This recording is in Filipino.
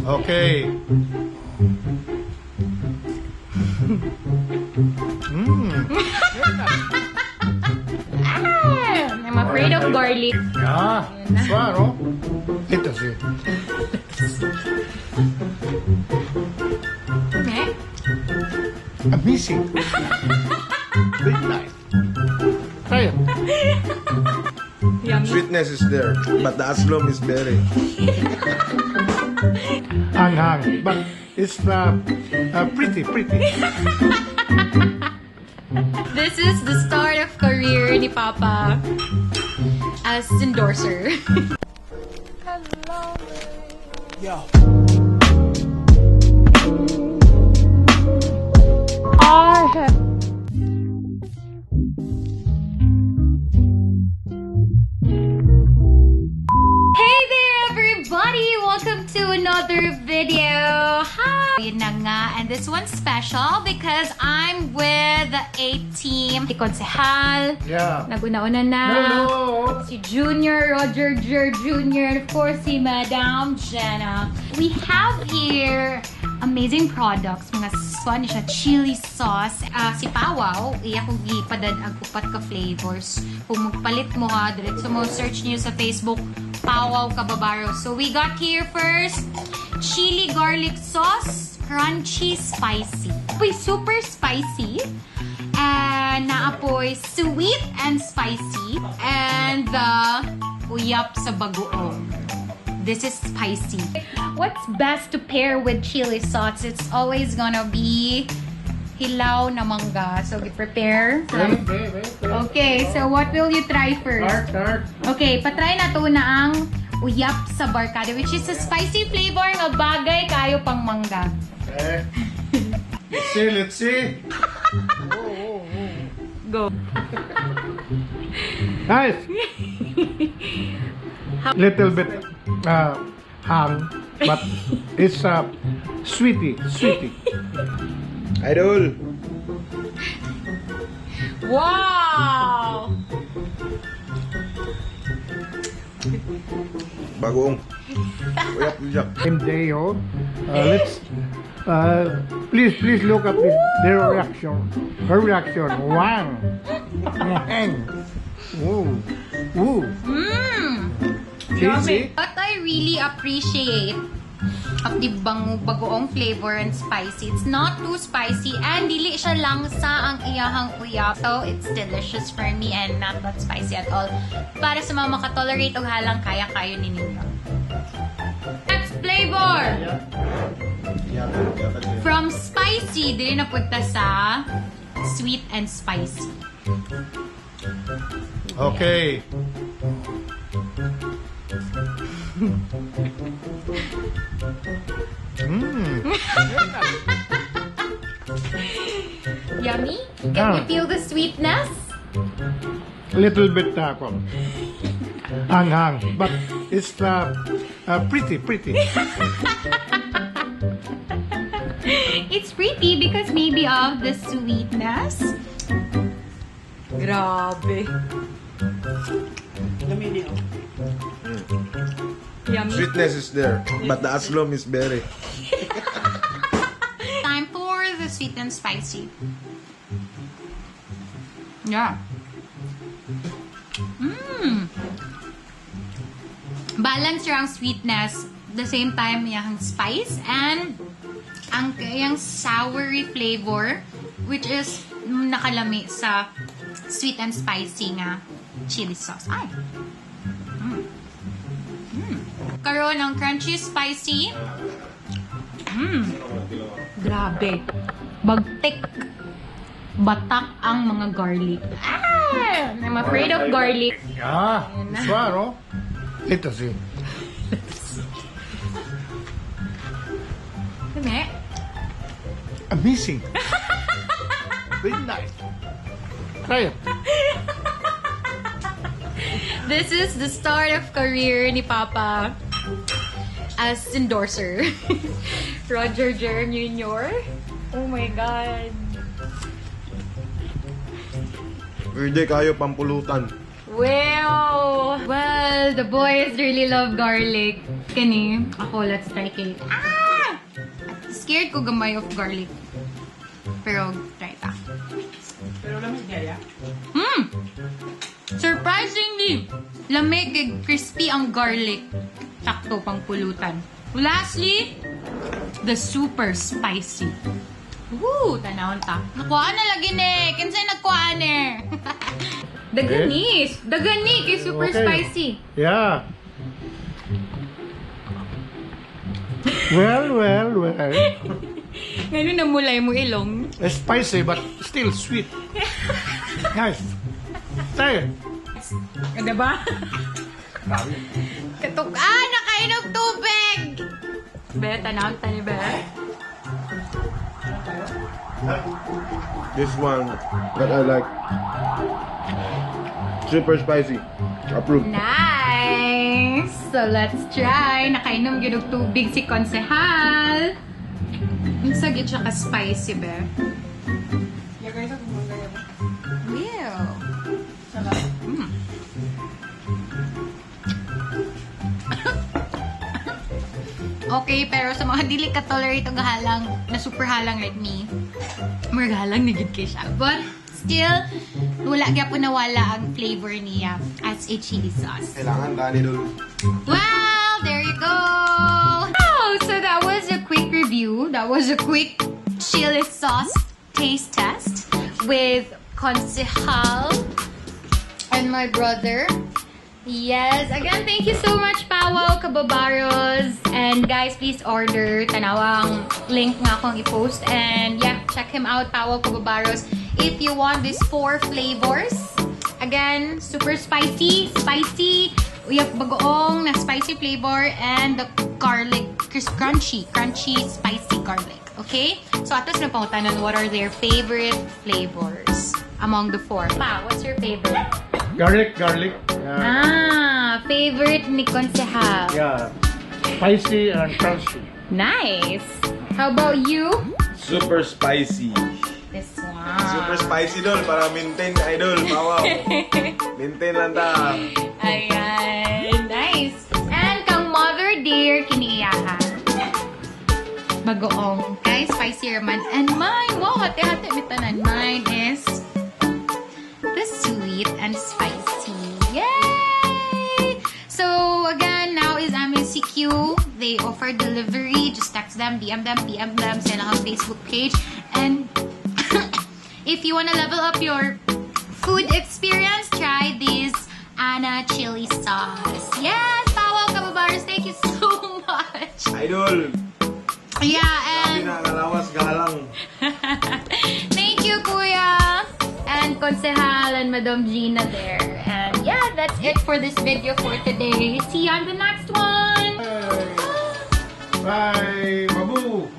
Okay. I'm afraid of garlic. Ah, suaro. Ito si. Okay. Amazing. Very nice. Try it. Yummy. Sweetness is there, but the aslom is berry. Anghang, but it's pretty. This is the start of career ni Papa as endorser. Hey there, everybody! Welcome to another video. Hi! Yun na nga, and this one's special because I'm with a team. Si Konsehal. Yeah. Naguna-una na. Hello. Si Junior, Roger Jr., and of course, si Madam Jenna. We have here amazing products. Mga swan siya, chili sauce. Si PAWAW, iya kong ipadad ang upat ka flavors. Kung magpalit mo ha, diretso mo search niyo sa Facebook, PAWAW Kababaro. So we got here first, chili garlic sauce, crunchy spicy. Apoy super spicy. And naapoy sweet and spicy. And the uyap sa bagoong. This is spicy. What's best to pair with chili sauce? It's always gonna be hilaw na mangga. So, prepare. Okay, so what will you try first? Tart. Okay, patry na to na ang uyap sa barkada, which is a spicy flavor nga bagay kayo pang mangga. Okay. Let's see. Go. Nice. Little bit hang, but it's sweetie. Idol! Wow! Bagoong. Uyap. Mdeo, let's please look at their reaction. Her reaction. Wow. Woo. Cheesy. What I really appreciate of the bagoong flavor and spicy, it's not too spicy and dili siya lang sa ang iyahang uyap. So, it's delicious for me and not that spicy at all. Para sa mga makatolerate og halang kaya-kayo ni ninyo. Next flavor! From spicy, dili na punta sa sweet and spicy. Okay. Yummy? Can you feel the sweetness? Little bit hang, but it's pretty. It's pretty because maybe of the sweetness. Grabe. Yummy. Sweetness is there, but the aslom is berry. Time for the sweet and spicy. Yeah. Balance yung sweetness, the same time yung spice and ang yung soury flavor, which is nakalami sa sweet and spicy nga chili sauce. Ay. Karoon ng crunchy spicy. Grabe. Bagtik. Batak ang mga garlic. I'm afraid of garlic. Ah, suaro. Ito si. Dami. Amazing. Very nice. Try it. This is the start of career ni Papa as endorser. Roger Jr. Oh my God. Pwede kayo pampulutan. Well, the boys really love garlic. Kani, ako, let's try cake. Ah! Scared ko gamay of garlic. Pero, try ta. Pero lamig gaya. Surprisingly, lamig kay crispy ang garlic. Sakto pang pulutan. Lastly, the super spicy. Woo! Tanawon ta. Nakuhaan na lagi ni. Kinsay nagkuhaan eh. Daganis. Dagani kay super Okay. spicy. Yeah. Well. Ngayon namulay mo ilong. Spicy but still sweet. Nice. Try it. Diba? Katok. Ah! Nakainog tubig! Be, tanawon ta ni Be. This one that I like. Super spicy. Approved. Nice! So, let's try. Nakainom yun ng tubig si Konsehal. Ang sagit siya ka-spicy, be. Yeah, guys, ako mga gaya mo. Ew. Sarap. Okay, pero sa mga dili ka-tolerate ang halang, na super halang like me, halang na gid kay siya. But, still, wala gyapon nawala ang flavor niya as a chili sauce. Kailangan dani dul. Well, there you go! Oh, so that was a quick review. That was a quick chili sauce taste test with Konsehal and my brother. Yes, again, thank you so much, PAWAW, Kababaros. And guys, please order. Tanawang link nga akong i-post. And yeah, check him out, PAWAW, Kababaros. If you want these 4 flavors, again, super spicy, uyak bagoong na spicy flavor, and the garlic, crunchy, spicy garlic. Okay? So, atos na pangutanan, what are their favorite flavors among the 4? Pa, what's your favorite? Garlic. Favorite ni Konsehal. Yeah. Spicy and crunchy. Nice. How about you? Super spicy. This one. Super spicy dol para maintain idol. Pawaw. Maintain lang ta. Ayan. Nice. And kang mother dear, kiniiyahan. Bagoong. Guys, spicy man. And mine, wow, hati-hati bitanan. Mine is the sweet and spicy. Yay! So, again, now is MCQ. They offer delivery. Just text them, DM them, send a Facebook page. And if you want to level up your food experience, try this Anna chili sauce. Yes, PAWAW, Kababaros, thank you so much. Idol. Yeah, Sabi na kalawas galang. thank you, Kuya, and Konsehal and Madam Gina there. And yeah, that's it for this video for today. See you on the next one. Bye. Babu.